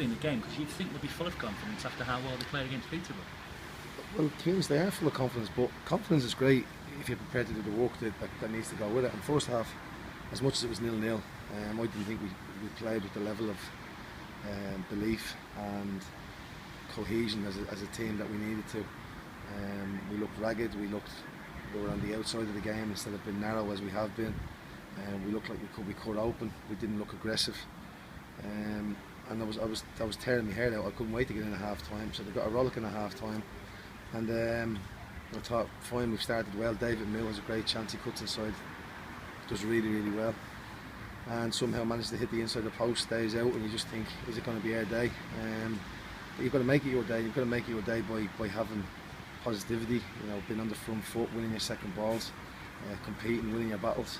in the game? Because you'd think they'd be full of confidence after how well they played against Peterborough. Well, to be honest, they are full of confidence, but confidence is great if you're prepared to do the work that needs to go with it. And first half, as much as it was 0-0, I didn't think we played with the level of belief and cohesion as a team that we needed to. We looked ragged, we were on the outside of the game instead of being narrow as we have been. We looked like we could be cut open, we didn't look aggressive. And that was tearing my hair out. I couldn't wait to get in at half time, so they got a rollick in at half time. And I thought, fine, we've started well. David Mill has a great chance, he cuts inside, does really, really well. And somehow managed to hit the inside of the post, stays out, and you just think, is it going to be our day? But you've got to make it your day. You've got to make it your day by having positivity, being on the front foot, winning your second balls, competing, winning your battles.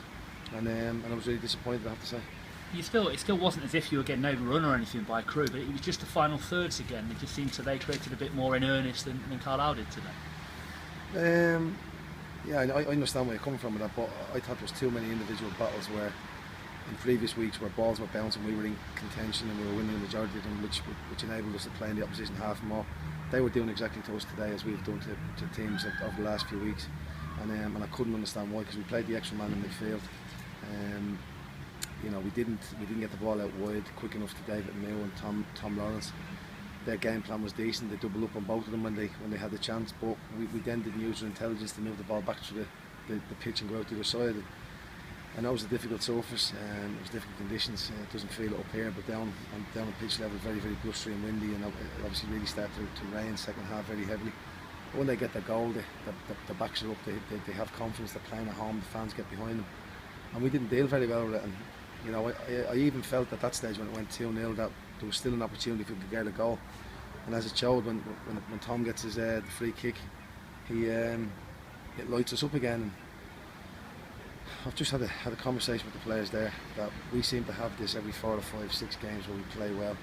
And I was really disappointed, I have to say. It still wasn't as if you were getting overrun or anything by Crewe, but it was just the final thirds again. It just seemed they created a bit more in earnest than Carlisle did today. Yeah, I understand where you're coming from with that, but I thought there was too many individual battles where in previous weeks where balls were bouncing, we were in contention and we were winning the majority of them, which enabled us to play in the opposition half more. They were doing exactly to us today as we've done to teams over the last few weeks, and I couldn't understand why, because we played the extra man in midfield. We didn't get the ball out wide quick enough to David Mill and Tom Lawrence. Their game plan was decent. They doubled up on both of them when they had the chance, but we then didn't use our intelligence to move the ball back through the pitch and go out the other side. And that was a difficult surface. It was difficult conditions. It doesn't feel it up here, but down at pitch level, very, very blustery and windy, and it obviously really started to rain second half very heavily. But when they get their goal, the backs are up. They have confidence. They're playing at home. The fans get behind them, and we didn't deal very well with it. And I even felt at that stage when it went 2-0 that there was still an opportunity if we could get a goal. And as it showed, when Tom gets his the free kick, it lights us up again. And I've just had a conversation with the players there that we seem to have this every 4 or 5, 6 games where we play well,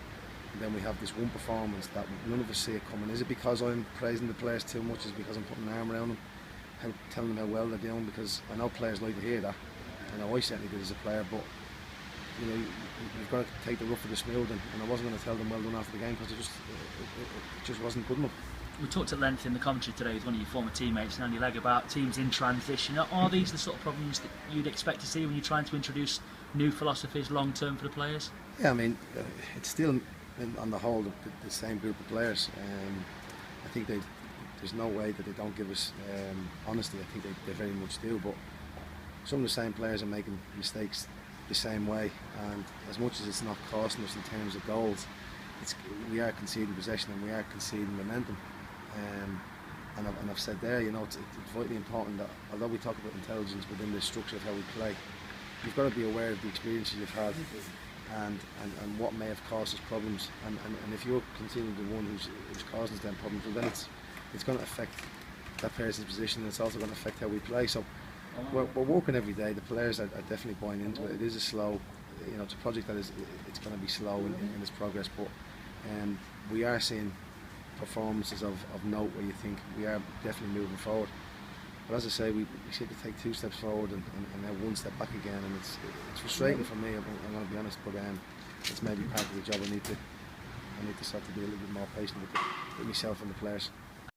and then we have this one performance that none of us see it coming. Is it because I'm praising the players too much? Is it because I'm putting an arm around them, telling them how well they're doing? Because I know players like to hear that. I certainly did as a player, but you've got to take the rough with the smooth, and I wasn't going to tell them well done after the game because it just wasn't good enough. We talked at length in the commentary today with one of your former teammates, Andy Legg, about teams in transition. Are these the sort of problems that you'd expect to see when you're trying to introduce new philosophies long term for the players? Yeah, it's still on the whole the same group of players. I think there's no way that they don't give us honesty. I think they very much do, but some of the same players are making mistakes the same way, and as much as it's not costing us in terms of goals, we are conceding possession and we are conceding momentum. And I've said there, it's vitally important that although we talk about intelligence within the structure of how we play, you've got to be aware of the experiences you've had and what may have caused us problems. And if you're continuing the one who's causing us them problems, well then it's going to affect that person's position, and it's also going to affect how we play. So we're working every day. The players are definitely buying into it. It is a slow, it's a project that it's going to be slow in its progress, but we are seeing performances of note where you think we are definitely moving forward. But as I say, we seem to take 2 steps forward and now 1 step back again, and it's frustrating for me. I'm going to be honest, but it's maybe part of the job. I need to start to be a little bit more patient with myself and the players.